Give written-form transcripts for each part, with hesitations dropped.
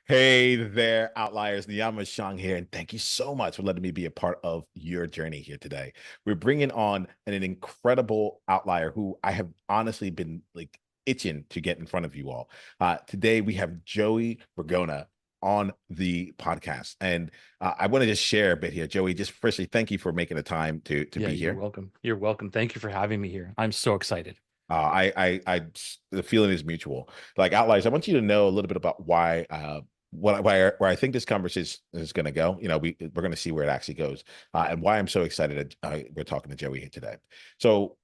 Hey there, Outliers. Niiamah Ashong here, and thank you so much for letting me be a part of your journey here today. We're bringing on an incredible outlier who I have honestly been like itching to get in front of you all. Today we have Joey Ragona on the podcast, and I want to just share a bit here. Joey, just firstly, thank you for making the time to Yeah, be you're here. welcome. You're welcome. Thank you for having me here. I'm so excited. The feeling is mutual. Like Outliers, I want you to know a little bit about why, where I think this conversation is going to go. We're going to see where it actually goes, and why I'm so excited. We're talking to Joey here today. So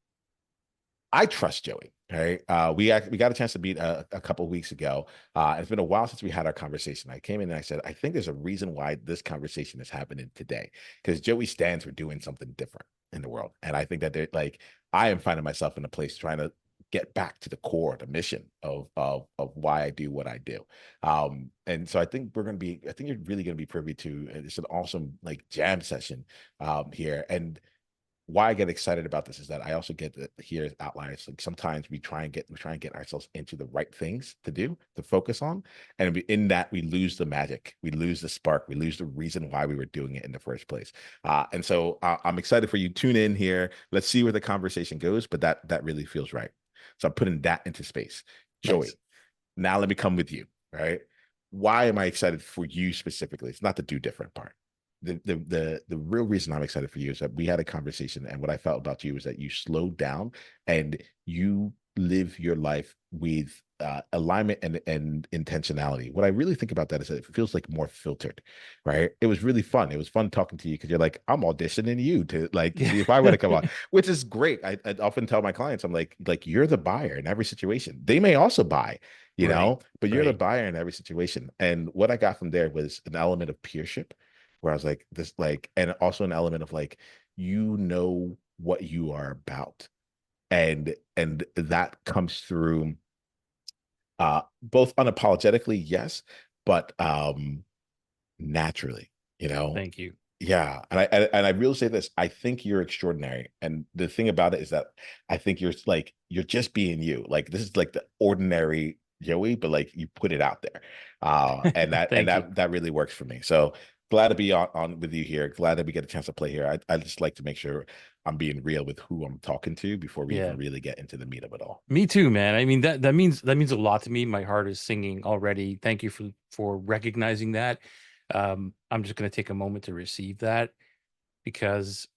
I trust Joey. Right. We got a chance to meet a couple of weeks ago. It's been a while since we had our conversation. I came in and I said, I think there's a reason why this conversation is happening today, because Joey stands for doing something different in the world. And I think that I am finding myself in a place trying to get back to the core, the mission of why I do what I do. And so I think you're really going to be privy to, it's an awesome like jam session here. And why I get excited about this is that I also get to hear outliers. Like sometimes we try and get ourselves into the right things to do, to focus on. And in that we lose the magic, we lose the spark, we lose the reason why we were doing it in the first place. And so I'm excited for you. Tune in here. Let's see where the conversation goes. But that really feels right. So I'm putting that into space. Nice. Joey, now let me come with you. Right. Why am I excited for you specifically? It's not the do different part. The real reason I'm excited for you is that we had a conversation, and what I felt about you is that you slowed down and you live your life with alignment and intentionality. What I really think about that is that it feels like more filtered, right? It was really fun. It was fun talking to you because you're like, I'm auditioning you to like Yeah. see if I want to come on, which is great. I often tell my clients, I'm like you're the buyer in every situation. They may also buy, Right. but you're the Right. buyer in every situation. And what I got from there was an element of peership where I was like, this, like, and also an element of like, what you are about. And that comes through both unapologetically, yes, but naturally, you know. Thank you. Yeah. And I really say this, I think you're extraordinary. And the thing about it is that I think you're just being you. Like this is like the ordinary Joey, but like you put it out there. And that and Thank you. that that really works for me. So glad to be on with you here. Glad that we get a chance to play here. I just like to make sure I'm being real with who I'm talking to before we Yeah. even really get into the meat of it all. Me too, man. I mean that means a lot to me. My heart is singing already. Thank you for recognizing that. I'm just going to take a moment to receive that because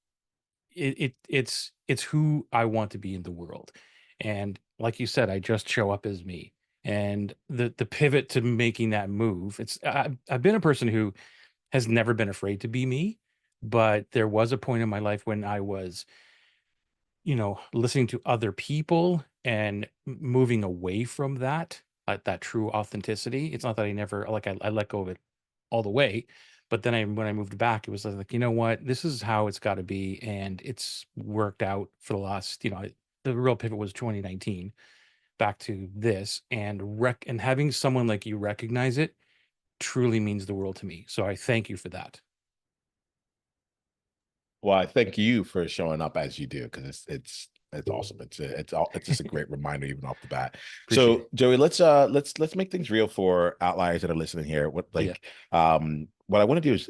it's who I want to be in the world. And like you said, I just show up as me. And the pivot to making that move, I've been a person who has never been afraid to be me, but there was a point in my life when I was, listening to other people and moving away from that true authenticity. It's not that I never like I let go of it all the way, but then when I moved back, it was like, you know what, this is how it's got to be, and it's worked out for the last, the real pivot was 2019 back to this, and having someone like you recognize it truly means the world to me. So I thank you for that. Well, I thank you for showing up as you do because it's awesome. It's just a great reminder even off the bat. Appreciate So it. Joey, let's make things real for outliers that are listening here. Yeah. What I want to do is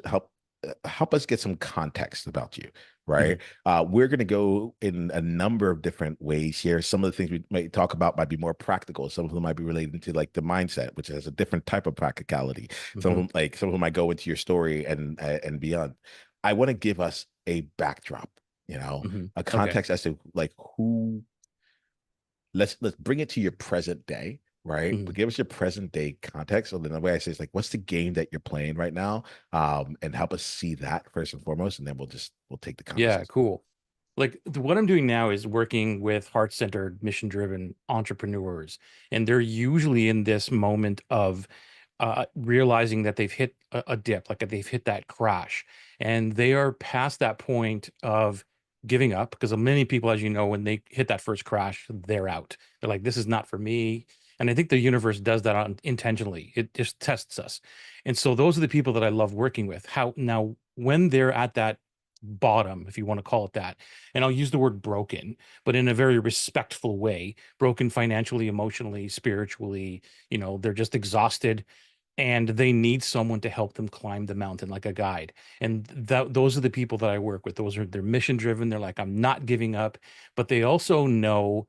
help us get some context about you, right? Mhm. We're going to go in a number of different ways here. Some of the things we might talk about might be more practical. Some of them might be related to like the mindset, which has a different type of practicality. Mhm. Some of them might go into your story and beyond. I want to give us a backdrop, Mhm. a Okay. context as to like who. Let's bring it to your present day, right? But Mhm. give us your present day context. So then the way I say is like, what's the game that you're playing right now? And help us see that first and foremost, and then we'll take the Yeah, conversation. cool. Like what I'm doing now is working with heart-centered, mission-driven entrepreneurs, and they're usually in this moment of realizing that they've hit a dip, like they've hit that crash, and they are past that point of giving up. Because many people, as you know, when they hit that first crash, they're out. They're like, "This is not for me." And I think the universe does that intentionally. It just tests us. And so those are the people that I love working with. How now, when they're at that bottom, if you want to call it that. And I'll use the word broken, but in a very respectful way, broken financially, emotionally, spiritually, they're just exhausted. and they need someone to help them climb the mountain like a guide. And those are the people that I work with. They're mission driven. They're like, I'm not giving up, but they also know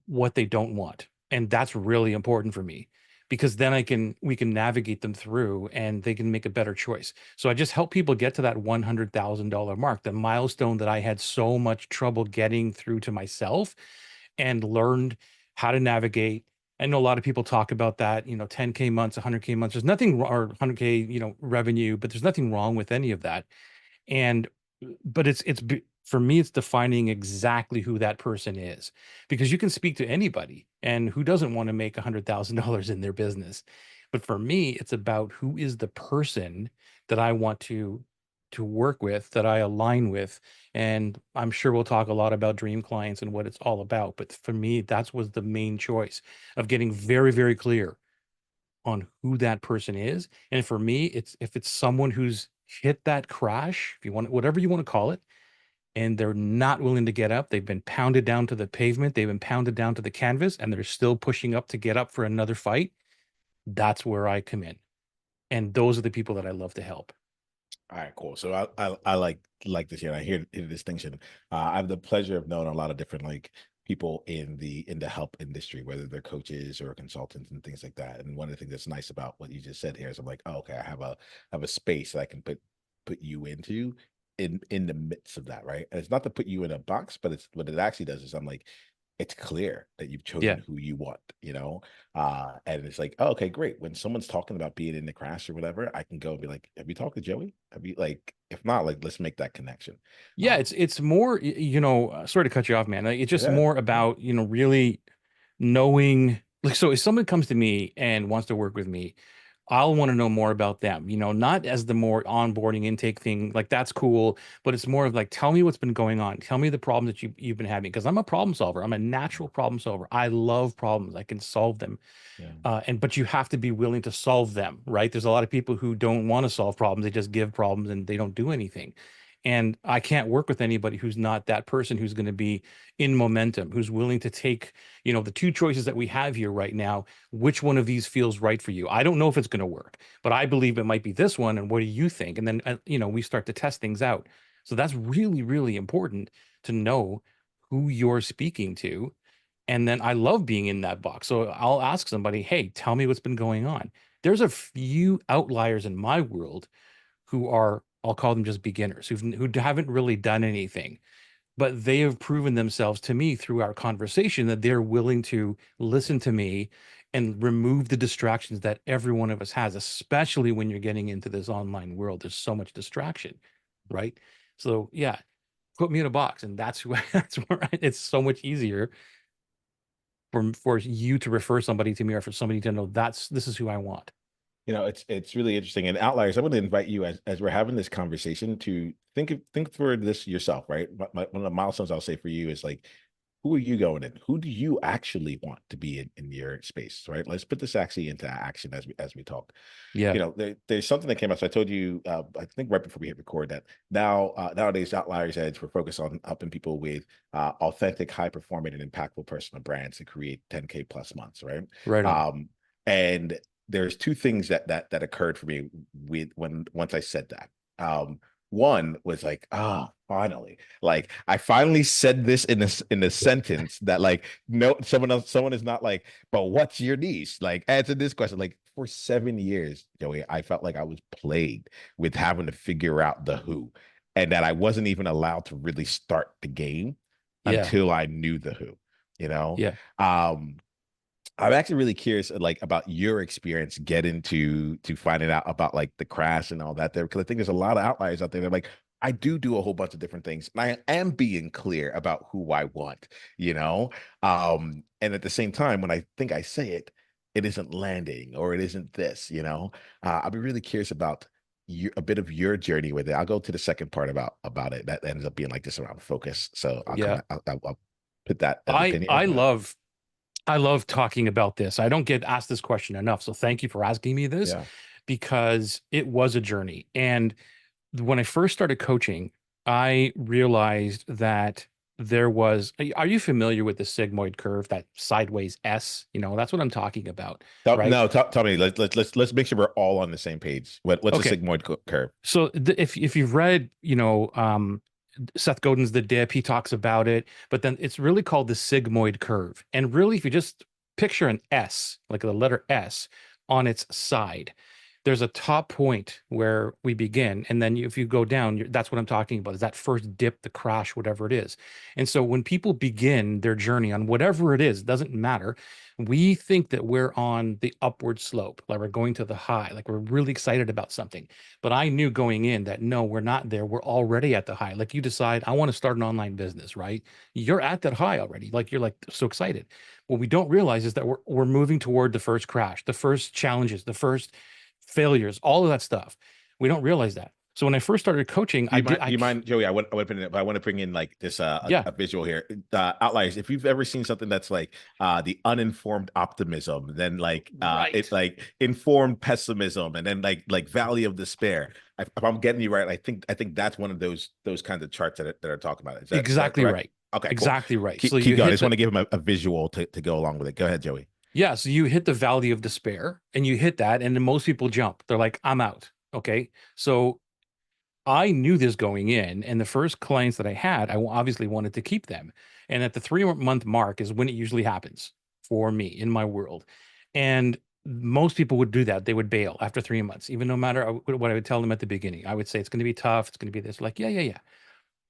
what they don't want. And that's really important for me because then we can navigate them through and they can make a better choice. So I just help people get to that $100,000 mark, the milestone that I had so much trouble getting through to myself, and learned how to navigate. I know a lot of people talk about that, 10K months, 100K months. There's nothing, or 100K, revenue, but there's nothing wrong with any of that. And but for me, it's defining exactly who that person is, because you can speak to anybody, and who doesn't want to make $100,000 in their business. But for me, it's about who is the person that I want to work with, that I align with. And I'm sure we'll talk a lot about dream clients and what it's all about. But for me, that was the main choice, of getting very, very clear on who that person is. And for me, it's if it's someone who's hit that crash, if you want, whatever you want to call it, and they're not willing to get up, they've been pounded down to the pavement, they've been pounded down to the canvas, and they're still pushing up to get up for another fight. That's where I come in. And those are the people that I love to help. All right, cool. So I like this here. And I hear the distinction. I have the pleasure of knowing a lot of different like people in the help industry, whether they're coaches or consultants and things like that. And one of the things that's nice about what you just said here is I'm like, oh, okay, I have a space that I can put you into in the midst of that, right? And it's not to put you in a box, but it's what it actually does is I'm like, it's clear that you've Yeah. chosen who you want, and it's like, oh, okay, great. When someone's talking about being in the crash or whatever, I can go and be like, have you talked to Joey? Have you, like, if not, like, let's make that connection. Yeah, um it's more, sorry to cut you off, man. Like, it's just yeah, more yeah, about, really knowing, like, so if someone comes to me and wants to work with me, I'll want to know more about them, not as the more onboarding intake thing. Like, that's cool, but it's more of like, tell me what's been going on. Tell me the problems that you've been having. Because I'm a problem solver. I'm a natural problem solver. I love problems. I can solve them. yeah. But you have to be willing to solve them, right? There's a lot of people who don't want to solve problems. They just give problems and they don't do anything. And I can't work with anybody who's not that person, who's going to be in momentum, who's willing to take, the two choices that we have here right now. Which one of these feels right for you? I don't know if it's going to work, but I believe it might be this one. And what do you think? And then, we start to test things out. So that's really, really important to know who you're speaking to. And then I love being in that box. So I'll ask somebody, hey, tell me what's been going on. There's a few outliers in my world who are, I'll call them just beginners, who haven't really done anything, but they have proven themselves to me through our conversation that they're willing to listen to me and remove the distractions that every one of us has, especially when you're getting into this online world. There's so much distraction, right? So yeah, put me in a box, and that's who that's where it's so much easier for you to refer somebody to me, or for somebody to know this is who I want. It's really interesting. And Outliers, I'm going to invite you as we're having this conversation to think for this yourself, right? One of the milestones I'll say for you is like, who are you going in? Who do you actually want to be in your space, right? Let's put this actually into action as we talk. Yeah, There's something that came up. So I told you, I think right before we hit record, that nowadays Outliers Edge, we're focused on helping people with authentic, high performing, and impactful personal brands to create 10K plus months, right? right on. And there's two things that occurred for me once I said that. One was like, finally, like I finally said this in a sentence that like no someone is not like, but what's your niche? Like answer this question. Like for 7 years, Joey, I felt like I was plagued with having to figure out the who, and that I wasn't even allowed to really start the game Yeah, until I knew the who, you know. yeah. Um, I'm actually really curious, like, about your experience getting to finding out about like the crash and all that there, because I think there's a lot of outliers out there. They're like, I do a whole bunch of different things, and I am being clear about who I want, you know. And at the same time, when I think I say it, it isn't landing or it isn't this, you know. I'll be really curious about a bit of your journey with it. I'll go to the second part about it that ends up being like this around focus. So I'll Yeah. come. I'll put that as a I pin here, I but love I love talking about this. I don't get asked this question enough. So thank you for asking me this, yeah. because it was a journey. And when I first started coaching, I realized that there was, are you familiar with the sigmoid curve, that sideways S? That's what I'm talking about, right? No, tell me. Let's make sure we're all on the same page. What's a Okay. sigmoid curve? So if you've read, Seth Godin's The Dip, he talks about it, but then it's really called the sigmoid curve. And really, if you just picture an S, like the letter S on its side, there's a top point where we begin. And then if you go down, that's what I'm talking about, is that first dip, the crash, whatever it is. And so when people begin their journey on whatever it is, it doesn't matter. We think that we're on the upward slope, like we're going to the high, like we're really excited about something. But I knew going in that no, we're not there. We're already at the high. Like you decide, I want to start an online business, right? You're at that high already. Like you're like so excited. What we don't realize is that we're moving toward the first crash, the first challenges, the first failures, all of that stuff. We don't realize that. So when I first started coaching, Do I you did mind? Do you mind, Joey? I would put in, but I want to bring in like this yeah, a visual here. Outliers. If you've ever seen something that's like the uninformed optimism, then like it's right. like informed pessimism, and then like valley of despair. If I'm getting you right, I think that's one of those kinds of charts that are talking about. Is that Exactly correct? right. Okay, cool. Exactly right. So Keep you going. I hit just want the to give him a visual to go along with it. Go ahead, Joey. yeah, so you hit the valley of despair and you hit that, and then most people jump. They're like, I'm out. Okay. So I knew this going in, and the first clients that I had, obviously wanted to keep them. And at the 3 month mark is when it usually happens for me in my world. And most people would do that. They would bail after 3 months, even no matter what I would tell them at the beginning. I would say, it's going to be tough. It's going to be this. Like, yeah, yeah,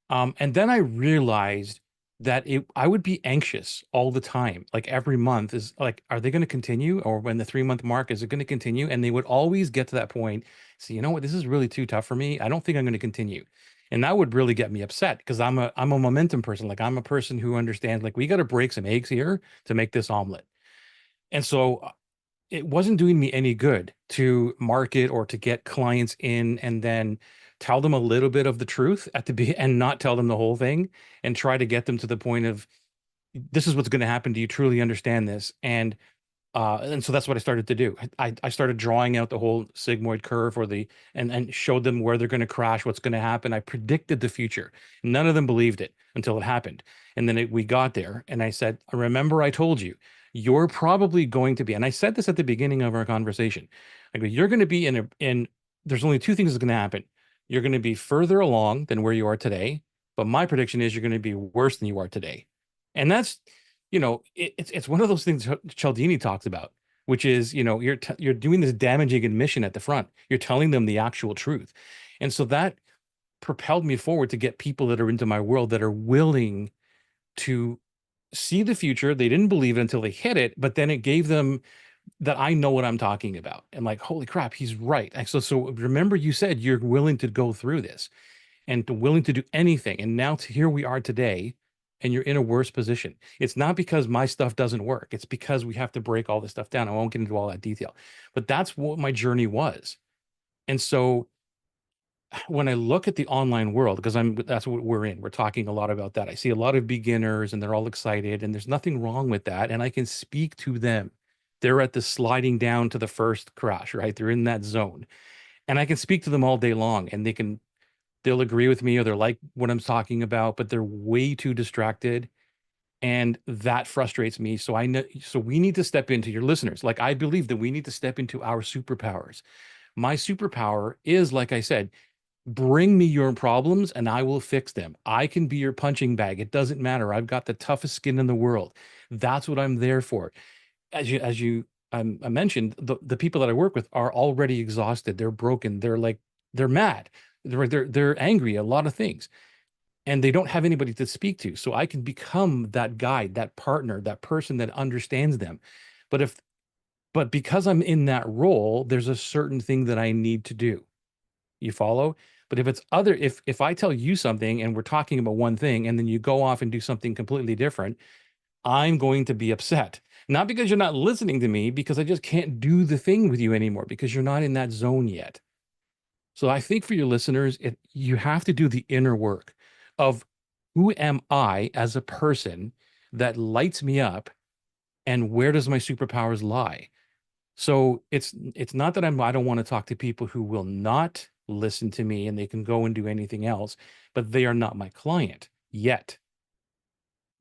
yeah. And then I realized that I would be anxious all the time. Like every month is like, are they going to continue? Or when the 3 month mark, is it going to continue? And they would always get to that point. So, you know what? This is really too tough for me. I don't think I'm going to continue. And that would really get me upset because I'm a momentum person. Like I'm a person who understands, like, we got to break some eggs here to make this omelet. And so it wasn't doing me any good to market or to get clients in and then tell them a little bit of the truth at the be and not tell them the whole thing, and try to get them to the point of, this is what's going to happen. Do you truly understand this? And so that's what I started to do. I started drawing out the whole sigmoid curve, or and showed them where they're going to crash, what's going to happen. I predicted the future. None of them believed it until it happened. And then we got there, and I said, remember, I told you, you're probably going to be, and I said this at the beginning of our conversation. I go, you're going to be there's only two things that's going to happen. You're going to be further along than where you are today, but my prediction is you're going to be worse than you are today. And that's, it's one of those things Cialdini talks about, which is, you're doing this damaging admission at the front. You're telling them the actual truth. And so that propelled me forward to get people that are into my world, that are willing to see the future. They didn't believe it until they hit it, but then it gave them that I know what I'm talking about. And like, holy crap, he's right. And so remember, you said you're willing to go through this and willing to do anything. And now here we are today, and you're in a worse position. It's not because my stuff doesn't work. It's because we have to break all this stuff down. I won't get into all that detail, but that's what my journey was. And so when I look at the online world, because that's what we're in, we're talking a lot about that. I see a lot of beginners and they're all excited, and there's nothing wrong with that. And I can speak to them. They're at the sliding down to the first crash, right? They're in that zone. And I can speak to them all day long, and they'll agree with me, or they're like what I'm talking about, but they're way too distracted. And that frustrates me. So I know, so we need to step into, your listeners. Like, I believe that we need to step into our superpowers. My superpower is, like I said, bring me your problems and I will fix them. I can be your punching bag. It doesn't matter. I've got the toughest skin in the world. That's what I'm there for. I mentioned, the people that I work with are already exhausted. They're broken. They're mad. They're angry, a lot of things, and they don't have anybody to speak to. So I can become that guide, that partner, that person that understands them. But because I'm in that role, there's a certain thing that I need to do. You follow? But if I tell you something and we're talking about one thing, and then you go off and do something completely different, I'm going to be upset. Not because you're not listening to me, because I just can't do the thing with you anymore because you're not in that zone yet. So I think for your listeners, you have to do the inner work of, who am I as a person that lights me up, and where does my superpowers lie? So it's not that I don't want to talk to people who will not listen to me and they can go and do anything else, but they are not my client yet.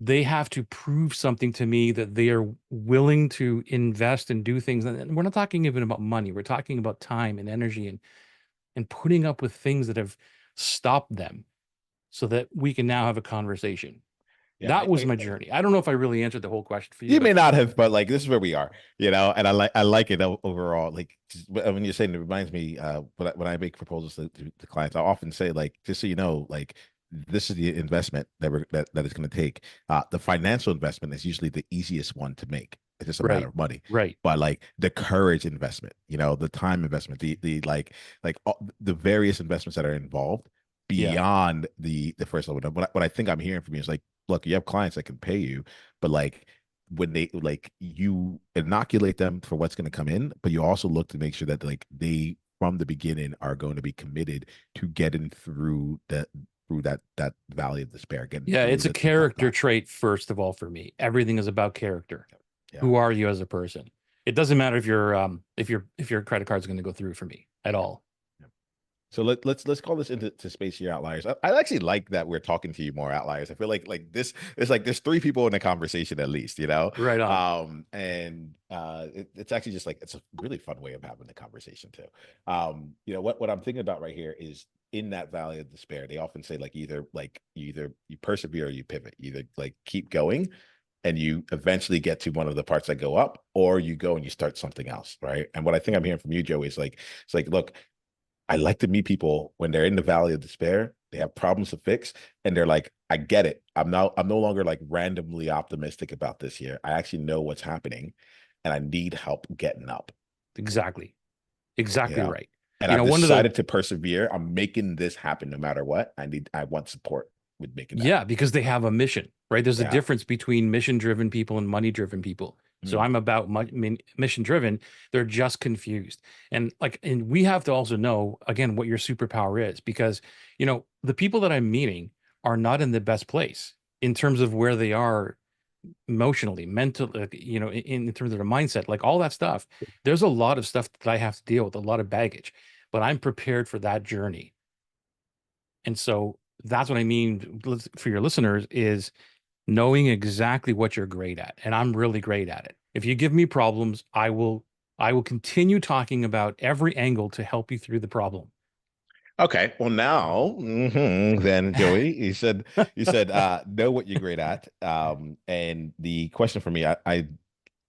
they have to prove something to me that they are willing to invest and do things. And we're not talking even about money. We're talking about time and energy and putting up with things that have stopped them so that we can now have a conversation. Yeah, That was my journey. I don't know if I really answered the whole question for you, you but may not have, but like this is where we are, and I like it overall. Like when you're saying, it reminds me when I make proposals to clients, I often say like, just so you know, like this is the investment that is going to take. The financial investment is usually the easiest one to make. It's just a matter right, of money. right. But like the courage investment, the time investment, the like all, the various investments that are involved Yeah. beyond the first level. What I think I'm hearing from you is like, look, you have clients that can pay you, but like when they like you inoculate them for what's going to come in, but you also look to make sure that like they from the beginning are going to be committed to getting through that valley of despair, getting Yeah, through it's a the tough character time. trait, first of all, for me. Everything is about character. Yeah. Who are you as a person? It doesn't matter if your credit card's going to go through for me at all. Yeah. So let's call this into space here, Outliers. I actually like that we're talking to you more, Outliers. I feel like this it's like there's three people in the conversation at least, Right on. and it's actually just like it's a really fun way of having the conversation too. What I'm thinking about right here is in that valley of despair, they often say like either you persevere or you pivot, you either like keep going and you eventually get to one of the parts that go up, or you go and you start something else, right? And what I think I'm hearing from you, Joey, is like it's like, look, I like to meet people when they're in the valley of despair. They have problems to fix, and they're like, "I get it. I'm no longer like randomly optimistic about this year. I actually know what's happening, and I need help getting up." Exactly. You Exactly know, right. and You I've know, one of the decided to persevere. I'm making this happen no matter what. I want support with making that Yeah, happen. because they have a mission, right? There's a Yeah. difference between mission-driven people and money-driven people. So Mm. I'm about mission-driven. They're just confused. And we have to also know, again, what your superpower is, because, the people that I'm meeting are not in the best place in terms of where they are emotionally, mentally, in terms of their mindset, like all that stuff. There's a lot of stuff that I have to deal with, a lot of baggage, but I'm prepared for that journey. And so that's what I mean for your listeners is knowing exactly what you're great at. And I'm really great at it. If you give me problems, I will continue talking about every angle to help you through the problem. Okay. Well, now, then, Joey, you said know what you're great at. And the question for me,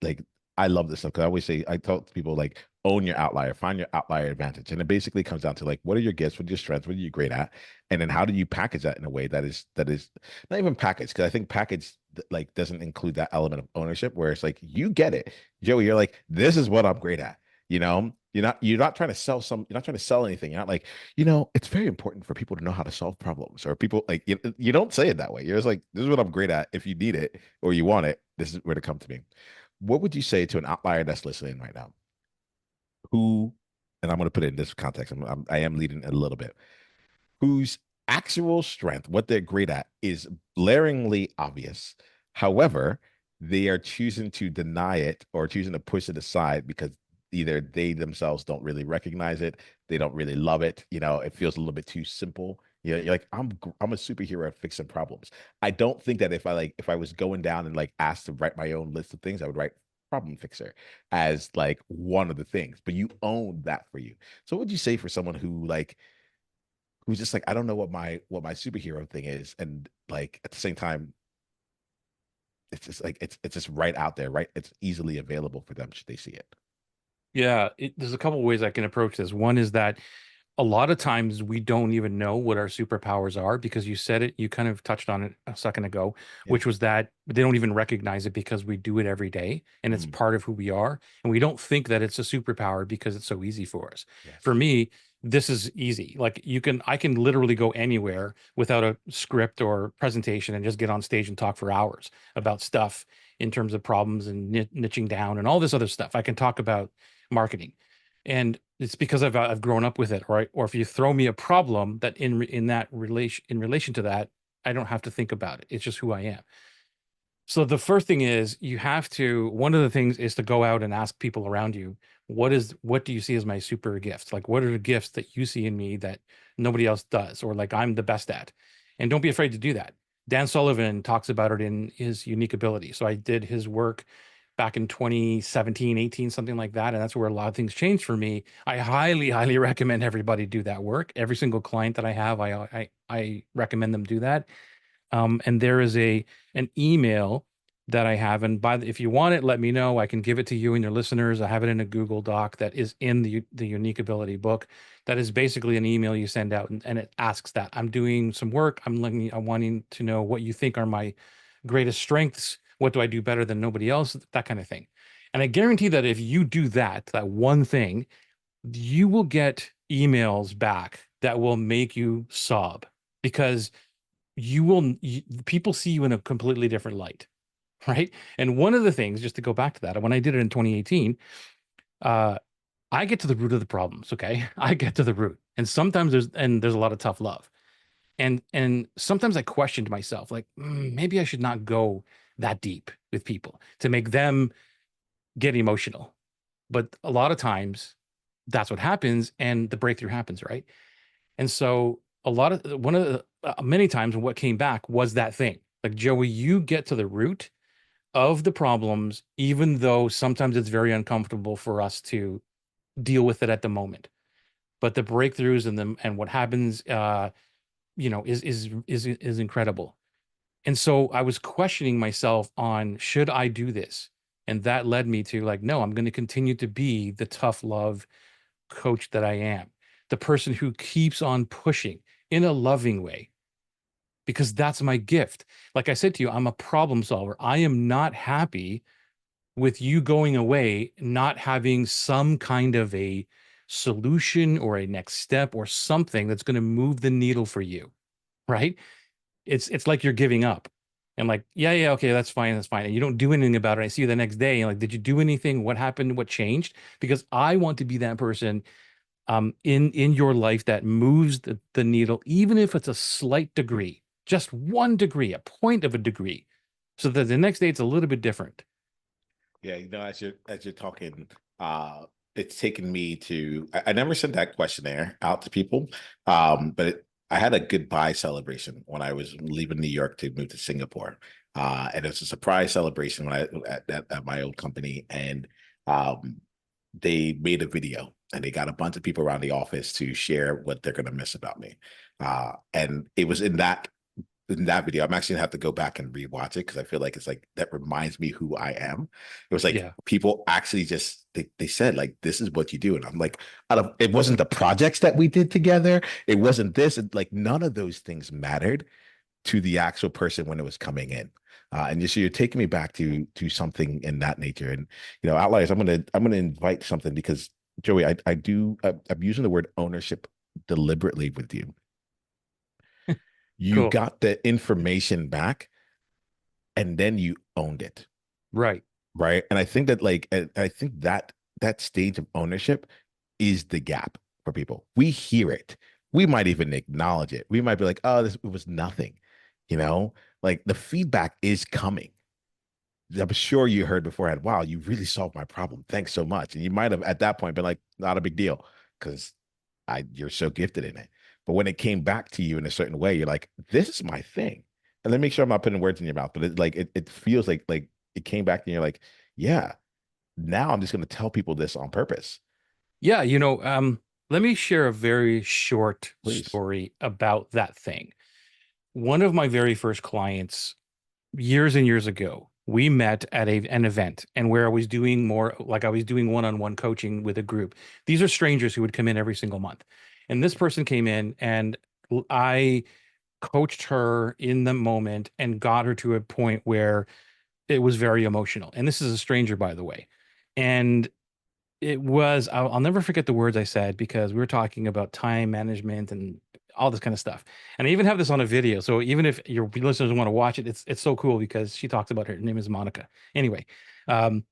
like I love this stuff because I always say I tell people like own your outlier, find your outlier advantage, and it basically comes down to like what are your gifts, what are your strengths, what are you great at, and then how do you package that in a way that is not even packaged because I think package like doesn't include that element of ownership where it's like you get it, Joey, you're like this is what I'm great at. You're not trying to you're not trying to sell anything. You're not like, it's very important for people to know how to solve problems or people like you don't say it that way. You're just like, this is what I'm great at. If you need it or you want it, this is where to come to me. What would you say to an outlier that's listening right now? Who, and I'm going to put it in this context. I am leading a little bit. Whose actual strength, what they're great at, is blaringly obvious. However, they are choosing to deny it or choosing to push it aside because either they themselves don't really recognize it, they don't really love it. It feels a little bit too simple. You're like, I'm a superhero at fixing problems. I don't think that if I was going down and like asked to write my own list of things, I would write problem fixer as like one of the things. But you own that for you. So what would you say for someone who's just like, I don't know what my superhero thing is, and like at the same time, it's just like it's just right out there, right? It's easily available for them should they see it. Yeah, there's a couple ways I can approach this. One is that a lot of times we don't even know what our superpowers are because you said it, you kind of touched on it a second ago, Yeah. which was that they don't even recognize it because we do it every day and it's Mm, part of who we are. And we don't think that it's a superpower because it's so easy for us. For yes. me, this is easy. Like I can literally go anywhere without a script or presentation and just get on stage and talk for hours about stuff in terms of problems and niching down and all this other stuff. I can talk about marketing. And it's because I've grown up with it, right? Or if you throw me a problem that in relation to that, I don't have to think about it. It's just who I am. So the first thing is one of the things is to go out and ask people around you, what do you see as my super gifts? Like what are the gifts that you see in me that nobody else does, or like I'm the best at? And don't be afraid to do that. Dan Sullivan talks about it in his Unique Ability. So I did his work back in 2017, 18, something like that. And that's where a lot of things changed for me. I highly, highly recommend everybody do that work. Every single client that I have, I recommend them do that. And there is an email that I have, and if you want it, let me know. I can give it to you and your listeners. I have it in a Google Doc that is in the Unique Ability book. That is basically an email you send out, and it asks that I'm doing some work. I'm wanting to know what you think are my greatest strengths. What do I do better than nobody else? That kind of thing. And I guarantee that if you do that one thing, you will get emails back that will make you sob, because people see you in a completely different light, right? And one of the things, just to go back to that, when I did it in 2018, uh, I get to the root of the problems. Okay, I get to the root, and sometimes there's a lot of tough love, and sometimes I questioned myself, like, maybe I should not go that deep with people to make them get emotional. But a lot of times, that's what happens, and the breakthrough happens, right? And so a lot of one of the many times what came back was that thing. Like, Joey, you get to the root of the problems, even though sometimes it's very uncomfortable for us to deal with it at the moment. But the breakthroughs and what happens, is incredible. And so I was questioning myself on, should I do this? And that led me to, like, no, I'm going to continue to be the tough love coach that I am, the person who keeps on pushing in a loving way, because that's my gift. Like I said to you, I'm a problem solver. I am not happy with you going away, not having some kind of a solution or a next step or something that's going to move the needle for you, right? It's like you're giving up. And like, yeah, okay, that's fine, that's fine. And you don't do anything about it. I see you the next day, and like, did you do anything? What happened? What changed? Because I want to be that person in your life that moves the needle, even if it's a slight degree, just 1 degree, a point of a degree, so that the next day it's a little bit different. Yeah, as you're talking, it's taken me to. I never sent that questionnaire out to people, but I had a goodbye celebration when I was leaving New York to move to Singapore, and it was a surprise celebration when at my old company, and um, they made a video and they got a bunch of people around the office to share what they're going to miss about me, and it was in that video. I'm actually gonna have to go back and rewatch it because I feel like it's like that reminds me who I am. It was like Yeah. people actually just they said like this is what you do, and I'm like, out of it wasn't the projects that we did together, it wasn't this, like none of those things mattered to the actual person when it was coming in. And you're taking me back to something in that nature, and outliers. I'm gonna invite something because Joey, I'm using the word ownership deliberately with you. You Cool. got the information back and then you owned it, Right. right? And I think that I think that stage of ownership is the gap for people. We hear it, we might even acknowledge it, we might be like, oh, this it was nothing, you know like the feedback is coming. I'm sure you heard beforehand, wow, you really solved my problem, thanks so much, and you might have at that point been like, not a big deal, because you're so gifted in it. But when it came back to you in a certain way, you're like, this is my thing. And let me make sure I'm not putting words in your mouth, but it feels like it came back and you're like, yeah, now I'm just gonna tell people this on purpose. Yeah, let me share a very short Please. story about that thing. One of my very first clients, years and years ago, we met at an event, and where I was doing more, like, I was doing one-on-one coaching with a group. These are strangers who would come in every single month. And this person came in, and I coached her in the moment and got her to a point where it was very emotional. And this is a stranger, by the way. And I'll never forget the words I said, because we were talking about time management and all this kind of stuff. And I even have this on a video. So even if your listeners want to watch it, it's so cool, because she talks about her name is Monica. Anyway, um,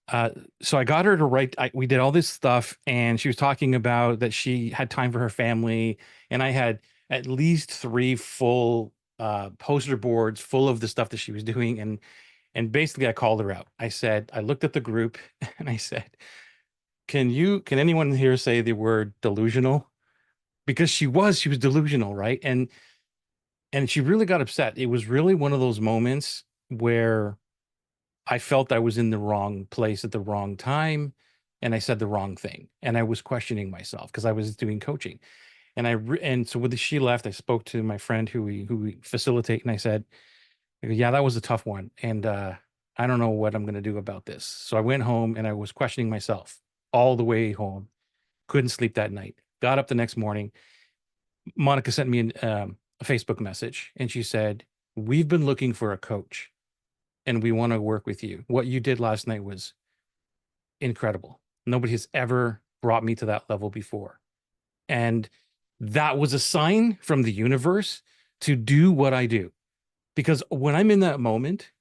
uh, so I got her to write. We did all this stuff, and she was talking about that she had time for her family, and I had at least 3 full poster boards full of the stuff that she was doing, and basically I called her out. I looked at the group and I said, can anyone here say the word delusional? Because she was delusional, right? And And she really got upset. It was really one of those moments where I felt I was in the wrong place at the wrong time, and I said the wrong thing, and I was questioning myself because I was doing coaching. And so when she left, I spoke to my friend who we facilitate, and I go, yeah, that was a tough one, and I don't know what I'm going to do about this. So I went home and I was questioning myself all the way home. Couldn't sleep that night. Got up the next morning. Monica sent me a Facebook message, and she said, "We've been looking for a coach, and we want to work with you. What you did last night was incredible. Nobody has ever brought me to that level before." And that was a sign from the universe to do what I do. Because when I'm in that moment,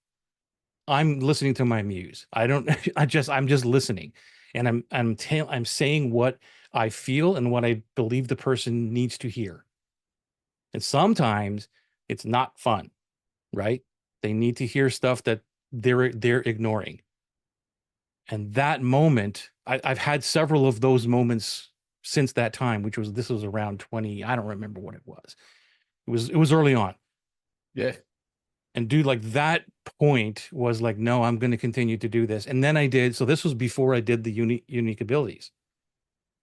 I'm listening to my muse. I don't, I'm just listening. And I'm saying what I feel and what I believe the person needs to hear. And sometimes it's not fun, right? They need to hear stuff that they're ignoring. And that moment, I've had several of those moments since that time, this was around 20. I don't remember what it was. It was early on. Yeah. And dude, like that point was like, no, I'm going to continue to do this. And then I did. So this was before I did the unique abilities.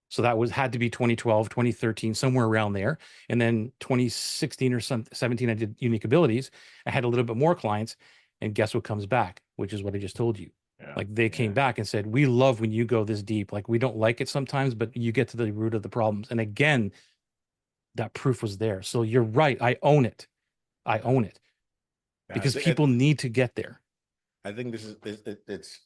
So that had to be 2012, 2013, somewhere around there. And then 2016 or 17, I did unique abilities. I had a little bit more clients, and guess what comes back, which is what I just told you. Yeah. Like they came back and said, we love when you go this deep. Like we don't like it sometimes, but you get to the root of the problems. And again, that proof was there. So you're right. I own it. I own it Yeah, because people need to get there. I think this is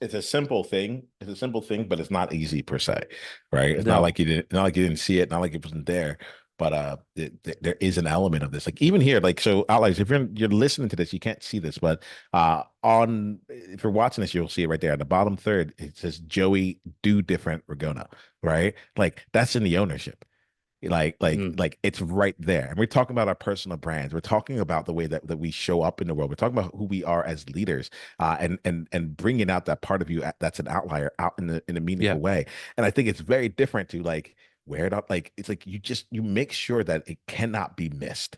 it's a simple thing. It's a simple thing, but it's not easy per se, right? It's not No. like you didn't see it, not like it wasn't there. But there is an element of this. Like even here, like so outliers, if you're listening to this, you can't see this, but on if you're watching this, you'll see it right there. On the bottom third, it says Joey do different Ragona, right? Like that's in the ownership. Mm. Like it's right there. And we're talking about our personal brands. We're talking about the way that we show up in the world. We're talking about who we are as leaders, and bringing out that part of you that's an outlier out in a Yeah. meaningful way. And I think it's very different to like wear it up. Like it's like you make sure that it cannot be missed.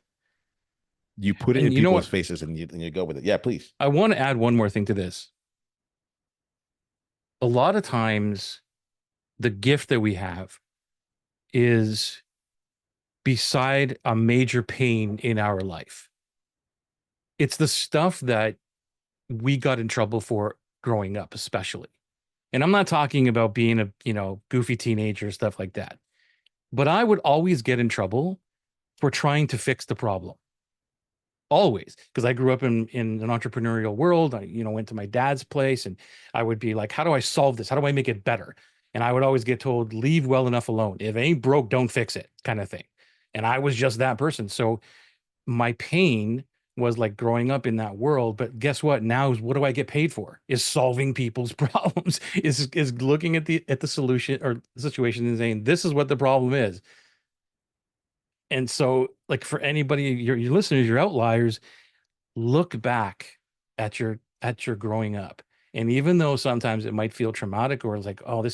You put it in And you know people's what? faces and you go with it. Yeah, please. I want to add one more thing to this. A lot of times, the gift that we have is beside a major pain in our life. It's the stuff that we got in trouble for growing up, especially. And I'm not talking about being a, goofy teenager, stuff like that. But I would always get in trouble for trying to fix the problem. Always, because I grew up in an entrepreneurial world. I, went to my dad's place and I would be like, how do I solve this? How do I make it better? And I would always get told, leave well enough alone. If it ain't broke, don't fix it, kind of thing. And I was just that person. So my pain was like growing up in that world. But guess what? Now is what do I get paid for? Is solving people's problems, is looking at the solution or the situation and saying, this is what the problem is. And so, like for anybody, your listeners, your outliers, look back at your growing up. And even though sometimes it might feel traumatic or it's like, oh,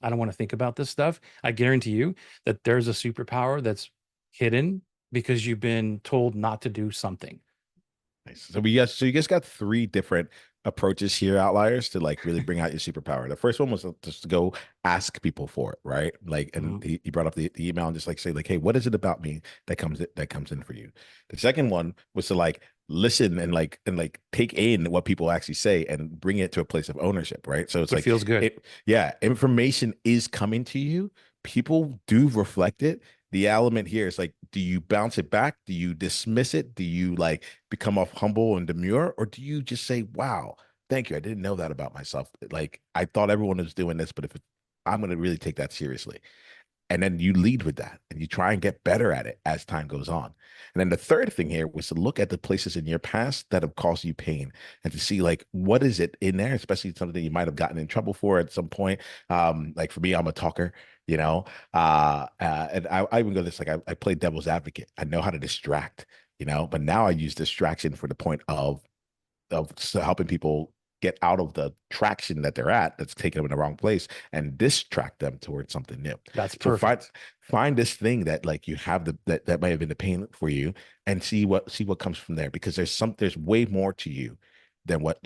I don't want to think about this stuff, I guarantee you that there's a superpower that's hidden because you've been told not to do something. Nice. So you guys got three different approaches here, outliers, to like really bring out your superpower. The first one was just to go ask people for it, right? Like, and Mhm. he brought up the email and just like say like, hey, what is it about me that comes in for you? The second one was to like listen and like take in what people actually say and bring it to a place of ownership, right? So it's What like feels good. yeah, information is coming to you. People do reflect it. The element here is like, do you bounce it back? Do you dismiss it? Do you like become off humble and demure? Or do you just say, wow, thank you. I didn't know that about myself. Like I thought everyone was doing this, but I'm going to really take that seriously. And then you lead with that and you try and get better at it as time goes on. And then the third thing here was to look at the places in your past that have caused you pain and to see like what is it in there, especially something that you might have gotten in trouble for at some point. Like for me, I'm a talker, and I even go this like I play devil's advocate. I know how to distract, but now I use distraction for the point of helping people get out of the traction that they're at that's taking them in the wrong place and distract them towards something new. That's So perfect. find this thing that like you have that might have been the pain for you, and see what comes from there, because there's way more to you than what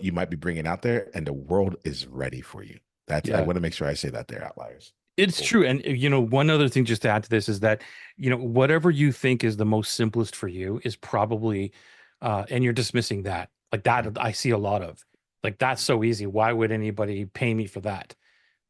you might be bringing out there, and the world is ready for you. I Yeah. want to make sure I say that there, Outliers. It's Cool. true. And one other thing just to add to this is that, whatever you think is the most simplest for you is probably and you're dismissing that. Like that I see a lot of. Like that's so easy. Why would anybody pay me for that?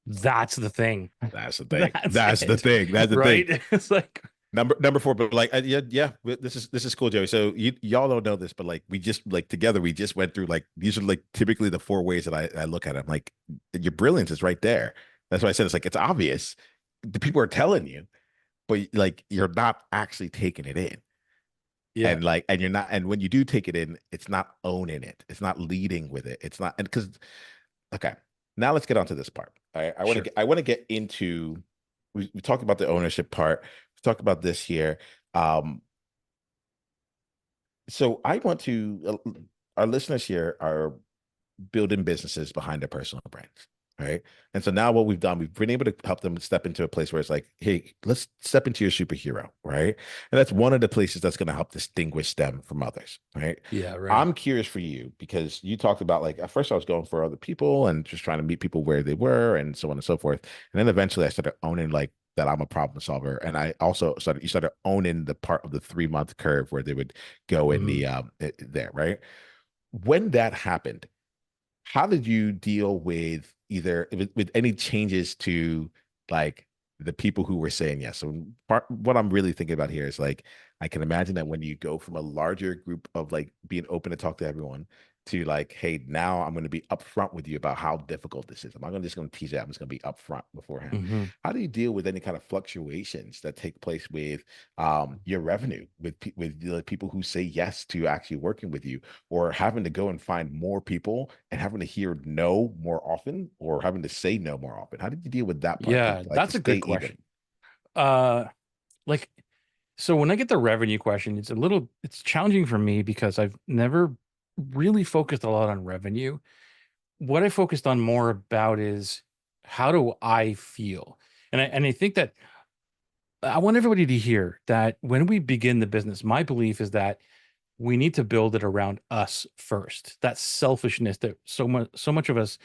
That's the thing. That's the thing. That's That's the it. thing. That's the thing. Right? It's like, Number four, but like yeah, yeah, this is cool, Joey. So y'all don't know this, but like we just like together we just went through like these are like typically the four ways that I look at it. I'm like your brilliance is right there. That's why I said it's like it's obvious. The people are telling you, but like you're not actually taking it in. yeah, And like and you're not, and when you do take it in, it's not owning it. It's not leading with it. It's not, and because okay, now let's get on to this part. sure. I want to get into we talked about the ownership part. We talked about this here. Um, so I want to our listeners here are building businesses behind their personal brands, right? And so now what we've done, we've been able to help them step into a place where it's like, hey, let's step into your superhero, right? And that's one of the places that's going to help distinguish them from others, right? Yeah, right. I'm curious for you because you talked about like at first I was going for other people and just trying to meet people where they were and so on and so forth. And then eventually I started owning like that I'm a problem solver. And I also started owning the part of the 3 month curve where they would go in Mhm. the there, right? When that happened, how did you deal with either with any changes to like the people who were saying yes? So what I'm really thinking about here is like I can imagine that when you go from a larger group of like being open to talk to everyone to like, hey, now I'm going to be upfront with you about how difficult this is. I'm not just going to tease it. I'm just going to be upfront beforehand. Mhm. How do you deal with any kind of fluctuations that take place with your revenue with the people who say yes to actually working with you, or having to go and find more people and having to hear no more often, or having to say no more often? How did you deal with that part to Yeah, like that's a stay good even? question. Uh like so when I get the revenue question, it's challenging for me because I've never really focused a lot on revenue. What I focused on more about is how do I feel? And I think that I want everybody to hear that when we begin the business, my belief is that we need to build it around us first. That selfishness that so much of us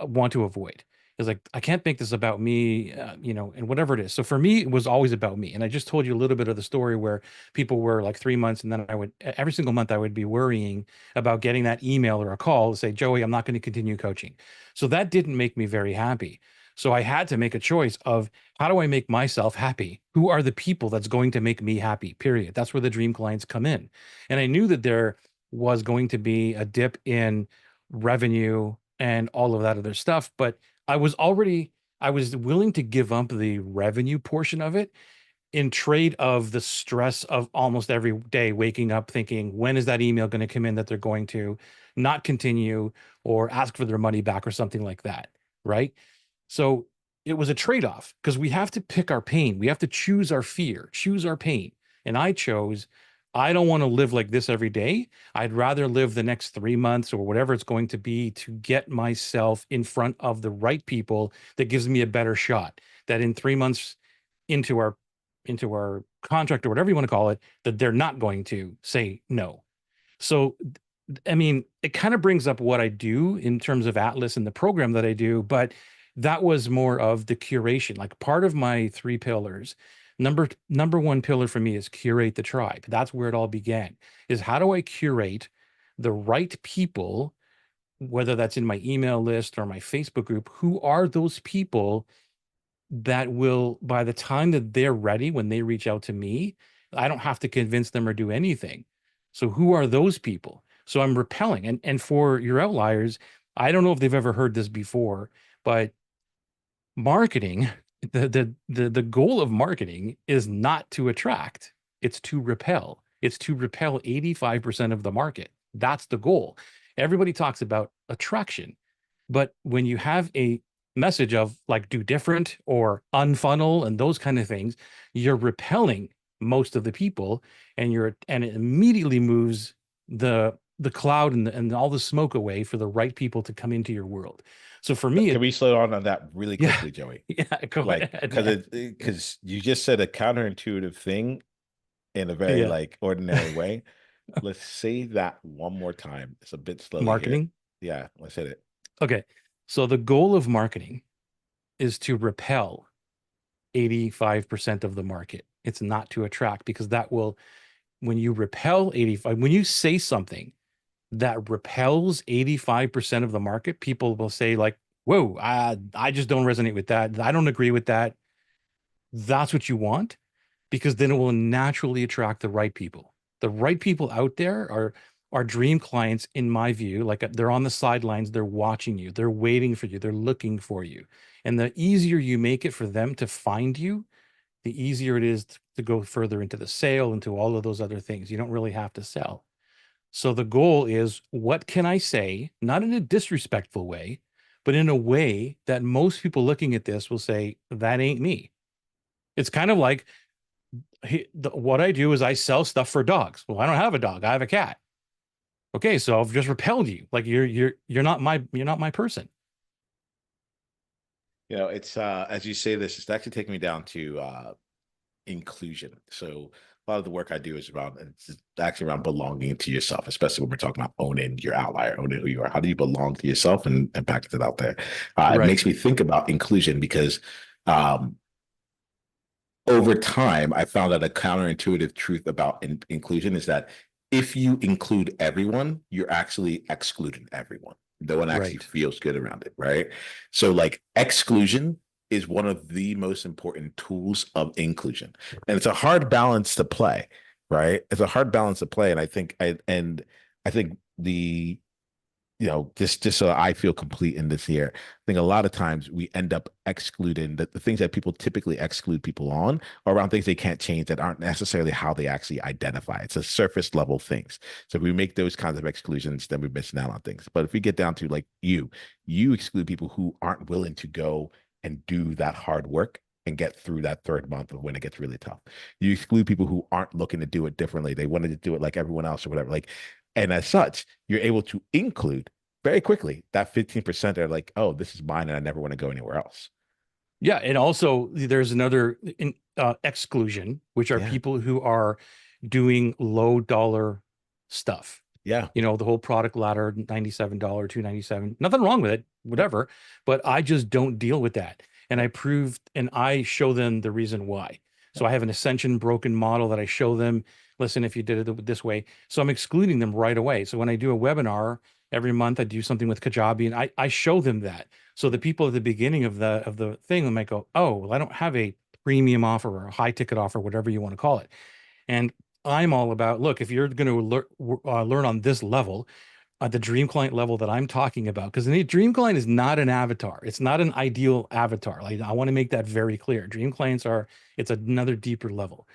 want to avoid is like, I can't make this about me, and whatever it is. So for me, it was always about me. And I just told you a little bit of the story where people were like 3 months, and then every single month I would be worrying about getting that email or a call to say, Joey, I'm not going to continue coaching. So that didn't make me very happy. So I had to make a choice of how do I make myself happy? Who are the people that's going to make me happy? Period. That's where the dream clients come in. And I knew that there was going to be a dip in revenue and all of that other stuff, but I was willing to give up the revenue portion of it in trade of the stress of almost every day waking up thinking, when is that email going to come in that they're going to not continue or ask for their money back or something like that, right? So it was a trade-off because we have to pick our pain. We have to choose our fear, choose our pain. And I chose, I don't want to live like this every day. I'd rather live the next 3 months or whatever it's going to be to get myself in front of the right people that gives me a better shot. That in 3 months into our contract or whatever you want to call it, that they're not going to say no. So I mean, it kind of brings up what I do in terms of Atlas and the program that I do, but that was more of the curation. Like part of my three pillars, number one pillar for me is curate the tribe. That's where it all began. Is how do I curate the right people, whether that's in my email list or my Facebook group, who are those people that will, by the time that they're ready, when they reach out to me, I don't have to convince them or do anything. So who are those people? So I'm repelling. And for your outliers, I don't know if they've ever heard this before, but marketing, the goal of marketing is not to attract, it's to repel. It's to repel 85% of the market. That's the goal. Everybody talks about attraction, but when you have a message of like do different or unfunnel and those kind of things, you're repelling most of the people, and it immediately moves the cloud and all the smoke away for the right people to come into your world. So for me, Can we slow on that really yeah, quickly, Joey? yeah, go Like, ahead, because man. because you just said a counterintuitive thing in a very Yeah, like ordinary way. Let's say that one more time. It's a bit slowly here. marketing. Yeah, let's hit it. Okay, so the goal of marketing is to repel 85% of the market. It's not to attract, because that will, when you repel 85, when you say something that repels 85% of the market, people will say like, whoa, I just don't resonate with that. I don't agree with that. That's what you want, because then it will naturally attract the right people. The right people out there are dream clients, in my view. Like, they're on the sidelines, they're watching you, they're waiting for you, they're looking for you. And the easier you make it for them to find you, the easier it is to go further into the sale, into all of those other things. You don't really have to sell. So the goal is, what can I say, not in a disrespectful way, but in a way that most people looking at this will say, that ain't me. It's kind of like, what I do is I sell stuff for dogs. Well, I don't have a dog. I have a cat. Okay, so I've just repelled you. Like, you're not my person. It's as you say this, it's actually taking me down to inclusion. So a lot of the work I do is around, it's actually around belonging to yourself, especially when we're talking about owning your outlier, owning who you are. How do you belong to yourself and package it out there? It Right. makes me think about inclusion because um, over time, I found that a counterintuitive truth about inclusion is that if you include everyone, you're actually excluding everyone. No one actually Right. feels good around it, right? So, like, exclusion is one of the most important tools of inclusion, and it's a hard balance to play, right? It's a hard balance to play, and I think the just so I feel complete in this here, I think a lot of times we end up excluding the things that people typically exclude people on are around things they can't change that aren't necessarily how they actually identify. It's a surface level things. So if we make those kinds of exclusions, then we're missing out on things. But if we get down to like you exclude people who aren't willing to go and do that hard work and get through that third month of when it gets really tough. You exclude people who aren't looking to do it differently. They wanted to do it like everyone else or whatever. Like, and as such, you're able to include very quickly that 15% are like, oh, this is mine and I never want to go anywhere else. Yeah, and also there's another exclusion, which are Yeah. people who are doing low dollar stuff. Yeah. The whole product ladder, $97, 297. Nothing wrong with it, Yep. whatever. But I just don't deal with that. And I show them the reason why. So Yep. I have an Ascension broken model that I show them. Listen, if you did it this way. So I'm excluding them right away. So when I do a webinar every month, I do something with Kajabi, and I show them that. So the people at the beginning of the thing, they might go, oh, well, I don't have a premium offer or a high ticket offer, whatever you want to call it. And I'm all about, look, if you're going to learn on this level, the dream client level that I'm talking about, because the dream client is not an avatar. It's not an ideal avatar. Like, I want to make that very clear. Dream clients it's another deeper level.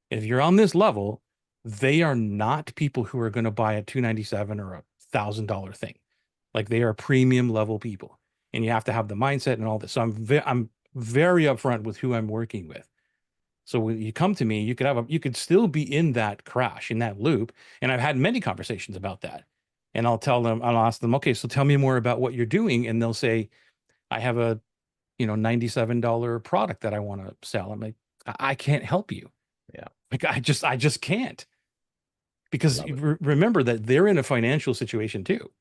If you're on this level, they are not people who are going to buy a 297 or $1,000 thing. Like, they are premium level people, and you have to have the mindset and all this. So I'm very upfront with who I'm working with. So when you come to me, you could still be in that crash, in that loop. And I've had many conversations about that. And I'll ask them, okay, so tell me more about what you're doing. And they'll say, I have a, $97 product that I want to sell. I'm like, I can't help you. Yeah. Like, I just can't, I because love it. remember that they're in a financial situation too,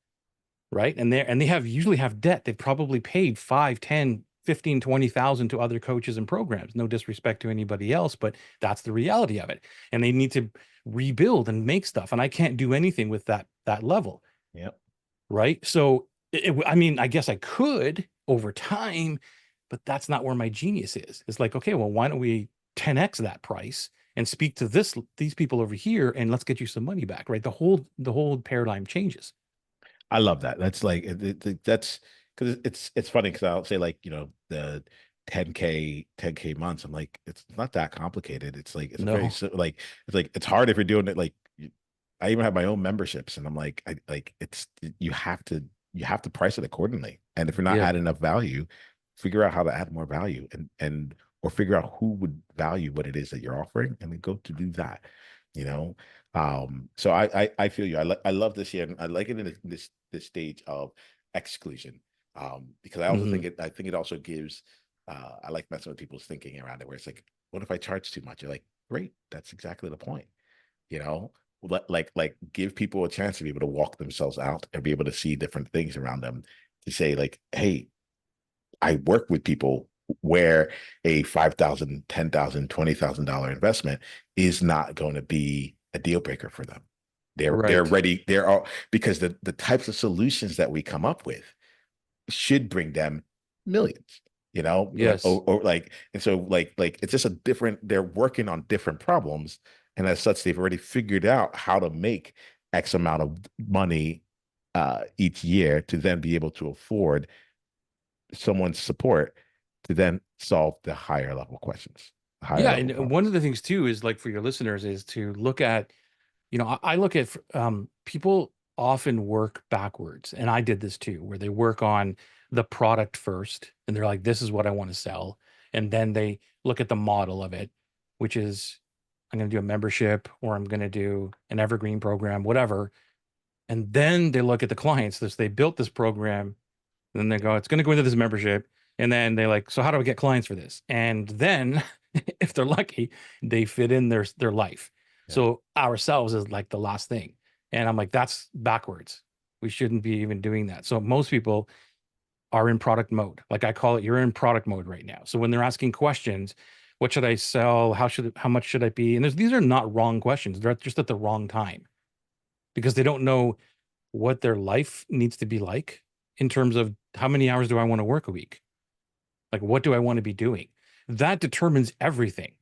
right? And they usually have debt. They've probably paid 5, 10, 15, 20,000 to other coaches and programs. No disrespect to anybody else, but that's the reality of it. And they need to rebuild and make stuff. And I can't do anything with that level, Yep. right? So I mean, I guess I could over time, but that's not where my genius is. It's like, okay, well, why don't we 10x that price and speak to these people over here, and let's get you some money back, right? The whole paradigm changes. I love that. That's like that's because it's funny because I'll say like the 10K months. I'm like it's not that complicated. It's like it's a very No. like it's like it's hard if you're doing it like I even have my own memberships and I'm like I like it's you have to price it accordingly. And if you're not Yeah. adding enough value, figure out how to add more value and or figure out who would value what it is that you're offering and then go to do that. you know. So I feel you. I love this here, and I like it in this stage of exclusion. Because I also Hmm. think it also gives I like messing with people's thinking around it, where it's like, what if I charge too much? You're like, great, that's exactly the point, you know. Like give people a chance to be able to walk themselves out and be able to see different things around them, to say like, hey, I work with people where a 5,000, 10,000, $20,000 investment is not going to be a deal breaker for them. They're Right. ready. They're all, because the types of solutions that we come up with should bring them millions, like, Yes. or like, and so like it's just a different, they're working on different problems. And as such, they've already figured out how to make X amount of money each year to then be able to afford someone's support to then solve the higher level questions, higher Yeah, level and one problems. of the things too is like for your listeners is to look at, I look at people often work backwards, and I did this too, where they work on the product first, and they're like, "This is what I want to sell," and then they look at the model of it, which is, I'm going to do a membership or I'm going to do an evergreen program, whatever, and then they look at the clients. This They built this program, and then they go, "It's going to go into this membership," and then they like, "So how do I get clients for this?" And then, if they're lucky, they fit in their life. Yeah. So ourselves is like the last thing. And I'm like, that's backwards. We shouldn't be even doing that. So most people are in product mode. Like I call it, you're in product mode right now. So when they're asking questions, what should I sell? How much should I be? And these are not wrong questions. They're just at the wrong time because they don't know what their life needs to be like in terms of how many hours do I want to work a week? Like, what do I want to be doing? That determines everything,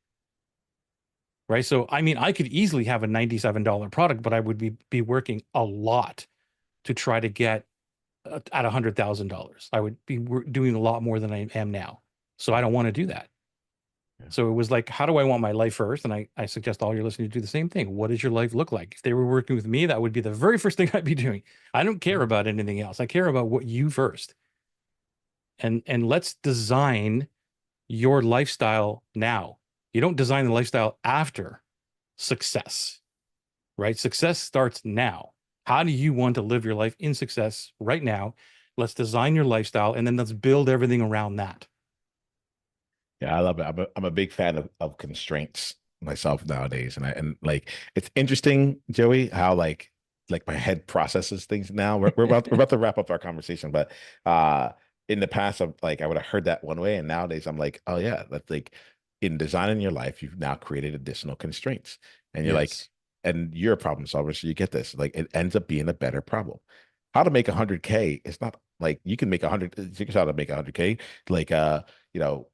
right? So, I mean, I could easily have a $97 product, but I would be working a lot to try to get at $100,000. I would be doing a lot more than I am now. So I Yeah. don't want to do that. Yeah. So it was like, how do I want my life first? And I suggest all your listeners do the same thing. What does your life look like? If they were working with me, that would be the very first thing I'd be doing. I don't care Yeah. about anything else. I care about what you first. And let's design your lifestyle now. You don't design the lifestyle after success, right? Success starts now. How do you want to live your life in success right now? Let's design your lifestyle and then let's build everything around that. Yeah, I love it. I'm a big fan of constraints myself nowadays. And like, it's interesting, Joey, how like my head processes things now. We're about to wrap up our conversation, but uh in the past, I'm like, I would have heard that one way, and nowadays I'm like, oh yeah, that's like, in designing your life, you've now created additional constraints. And you're like, Yes, and you're a problem solver, so you get this. Like, it ends up being a better problem. How to make 100K, it's not like you can make 100, here's how to make 100K, like you know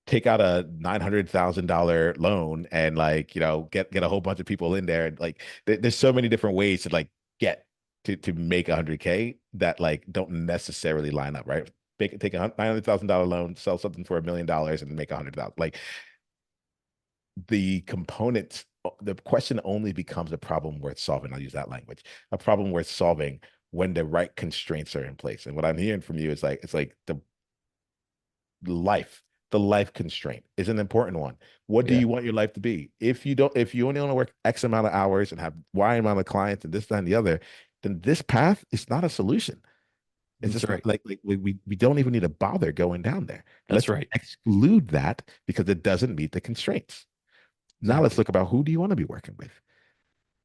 take out a $900,000 loan and, like, get a whole bunch of people in there, and like there's so many different ways to like get to make 100K that like don't necessarily line up, right? Take a $900,000 loan, sell something for $1 million, and make 100,000. Like, the components, the question only becomes a problem worth solving. I'll use that language. A problem worth solving when the right constraints are in place. And what I'm hearing from you is like, it's like life, the life constraint is an important one. What do yeah, you want your life to be? If you only want to work X amount of hours and have Y amount of clients and this, that, and the other, then this path is not a solution. It's that's just not right. like we don't even need to bother going down there. That's Let's right. exclude that because it doesn't meet the constraints. Now let's Exactly. look about, who do you want to be working with?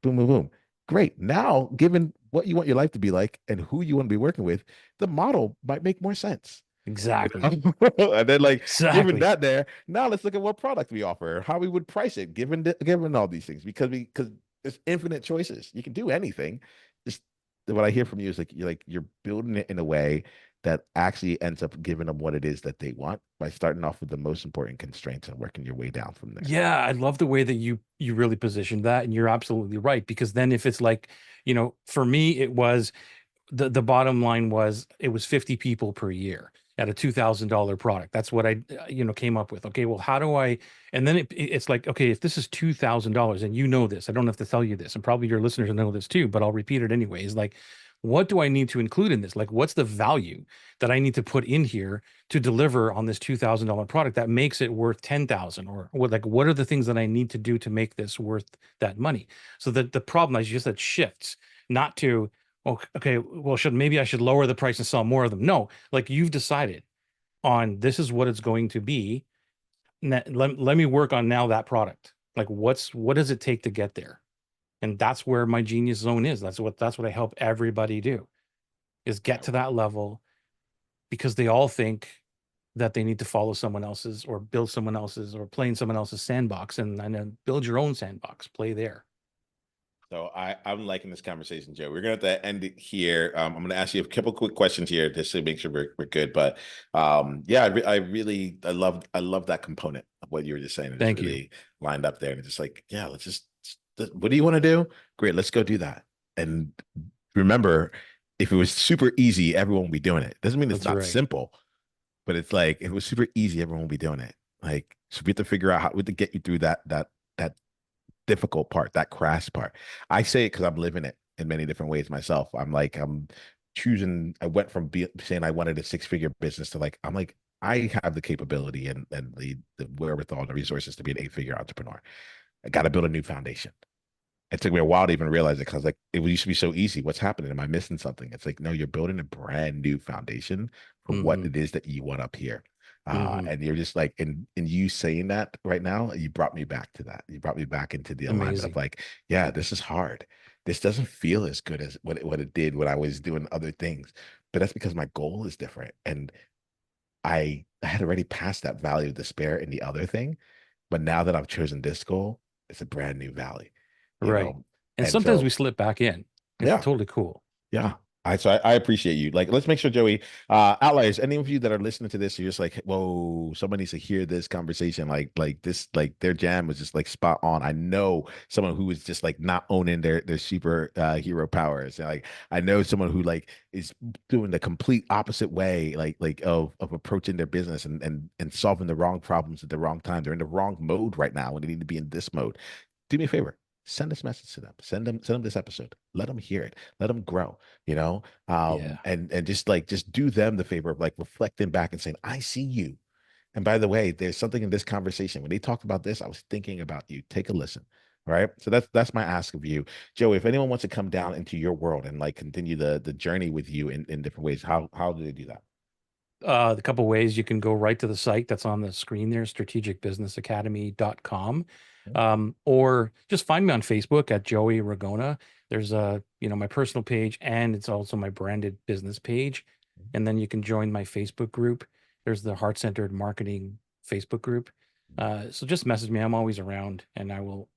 Boom, boom, boom. Great. Now, given what you want your life to be like and who you want to be working with, the model might make more sense. Exactly. And then, like, given Exactly. that there, now let's look at what product we offer, how we would price it, given all these things, because there's infinite choices. You can do anything. Just what I hear from you is like, you're building it in a way that actually ends up giving them what it is that they want, by starting off with the most important constraints and working your way down from there. Yeah, I love the way that you really positioned that, and you're absolutely right. Because then if it's like, for me, it was the bottom line was it was 50 people per year at a $2,000 product. That's what I came up with. Okay, well, how do I? And then it's like, okay, if this is $2,000, and this, I don't have to tell you this, and probably your listeners know this too, but I'll repeat it anyways. Like, what do I need to include in this? Like, what's the value that I need to put in here to deliver on this $2,000 product that makes it worth 10,000? Or what, like, what are the things that I need to do to make this worth that money? So that the problem is just that shifts, not to, oh, okay, well, maybe I should lower the price and sell more of them. No, like you've decided on this is what it's going to be. Let me work on now that product. Like, what does it take to get there? And that's where my genius zone is. That's what I help everybody do, is get to that level, because they all think that they need to follow someone else's or build someone else's or play in someone else's sandbox, and then build your own sandbox, play there. So I'm liking this conversation, Joe. We're gonna have to end it here. I'm gonna ask you a couple quick questions here just to make sure we're good. But yeah, I love that component of what you were just saying. It's Thank you. really lined up there, and it's just like, yeah, what do you want to do? Great, let's go do that. And remember, if it was super easy, everyone would be doing it. Doesn't mean it's That's not right. simple, but it's like if it was super easy, everyone would be doing it. Like, so we have to figure out how we have to get you through that difficult part, that crash part. I say it because I'm living it in many different ways myself. I'm choosing. I went from saying I wanted a six-figure business to like I'm like I have the capability and the wherewithal and the resources to be an eight-figure entrepreneur. I got to build a new foundation. It took me a while to even realize it because like it used to be so easy. What's happening? Am I missing something? It's like, no, you're building a brand new foundation for what Hmm. it is that you want up here. Hmm. And you're just like, and you saying that right now, you brought me back to that. You brought me back into the alignment of Amazing. like, yeah, this is hard. This doesn't feel as good as what it did when I was doing other things. But that's because my goal is different. And I had already passed that valley of despair in the other thing. But now that I've chosen this goal, it's a brand new valley, you Right. know? And And sometimes we so, slip back in. It's yeah, totally cool. yeah. I appreciate you. Like, let's make sure, Joey, Outliers, any of you that are listening to this, you're just like, whoa, somebody needs to hear this conversation. Like this, like their jam was just like spot on. I know someone who is just like not owning their super hero powers. And, like, I know someone who like is doing the complete opposite way, like of approaching their business and solving the wrong problems at the wrong time. They're in the wrong mode right now when they need to be in this mode. Do me a favor. Send this message to them. Send them this episode. Let them hear it. Let them grow, you know? Yeah. And just do them the favor of like reflecting back and saying, I see you. And by the way, there's something in this conversation. When they talked about this, I was thinking about you. Take a listen. All right. So that's my ask of you. Joey, if anyone wants to come down into your world and like continue the journey with you in different ways, how do they do that? The couple ways: you can go right to the site that's on the screen there, strategicbusinessacademy.com. Or just find me on Facebook at Joey Ragona. There's my personal page, and it's also my branded business page. And then you can join my Facebook group. There's the Heart Centered Marketing Facebook group. So just message me. I'm always around, and I will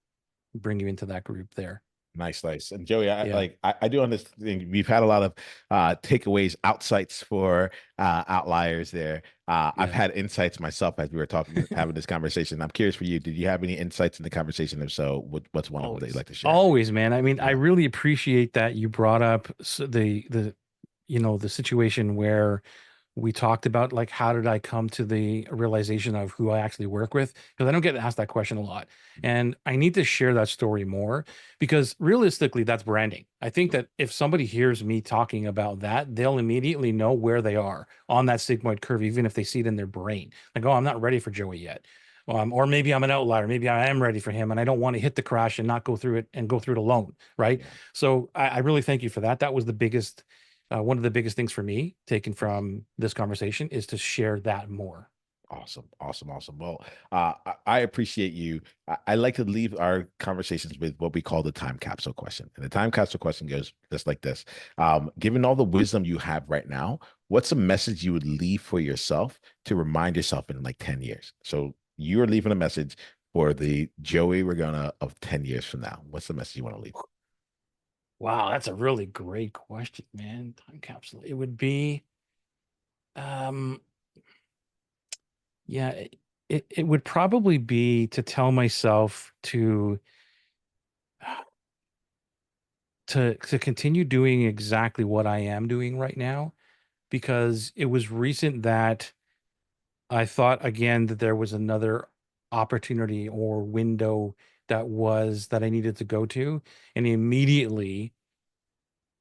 bring you into that group there. Nice, nice. And Joey, Yeah. I do understand we've had a lot of takeaways, outsights for outliers there. I've Yeah. had insights myself as we were talking, having this conversation. I'm curious for you. Did you have any insights in the conversation? If so, what's one of them that you'd Always. like to share? Always, man. I mean, I Yeah. really appreciate that you brought up the situation where we talked about, like, how did I come to the realization of who I actually work with? Because I don't get asked that question a lot. And I need to share that story more, because realistically, that's branding. I think that if somebody hears me talking about that, they'll immediately know where they are on that sigmoid curve, even if they see it in their brain. Like, oh, I'm not ready for Joey yet. Or maybe I'm an outlier. Maybe I am ready for him, and I don't want to hit the crash and not go through it and go through it alone. Right. Yeah. So I really thank you for that. That was the biggest one of the biggest things for me taken from this conversation, is to share that more. Awesome, awesome, awesome. Well, I appreciate you. I like to leave our conversations with what we call the time capsule question. And the time capsule question goes just like this. Given all the wisdom you have right now, what's a message you would leave for yourself to remind yourself in like 10 years? So you're leaving a message for the Joey Ragona of 10 years from now. What's the message you want to leave? Wow, that's a really great question, man. Time capsule. It would be, um, yeah, it would probably be to tell myself to continue doing exactly what I am doing right now, because it was recent that I thought again that there was another opportunity or window that I needed to go to, and immediately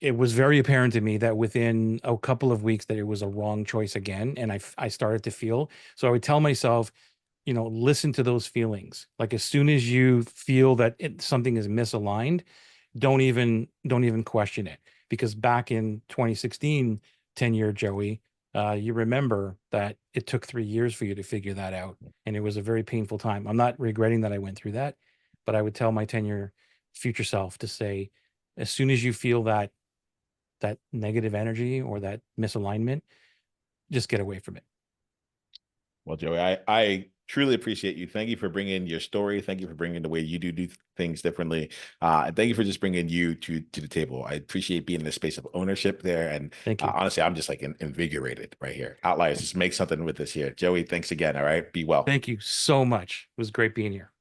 it was very apparent to me that within a couple of weeks that it was a wrong choice again, and I started to feel. So I would tell myself, listen to those feelings. Like as soon as you feel that something is misaligned, don't even question it. Because back in 2016, 10-year Joey, you remember that it took 3 years for you to figure that out, and it was a very painful time. I'm not regretting that I went through that, but I would tell my 10-year future self to say, as soon as you feel that negative energy or that misalignment, just get away from it. Well, Joey, I truly appreciate you. Thank you for bringing your story. Thank you for bringing the way you do things differently. And thank you for just bringing you to the table. I appreciate being in the space of ownership there. And Thank you. honestly, I'm just like invigorated right here. Outliers, just make something with this here. Joey, thanks again. All right. Be well. Thank you so much. It was great being here.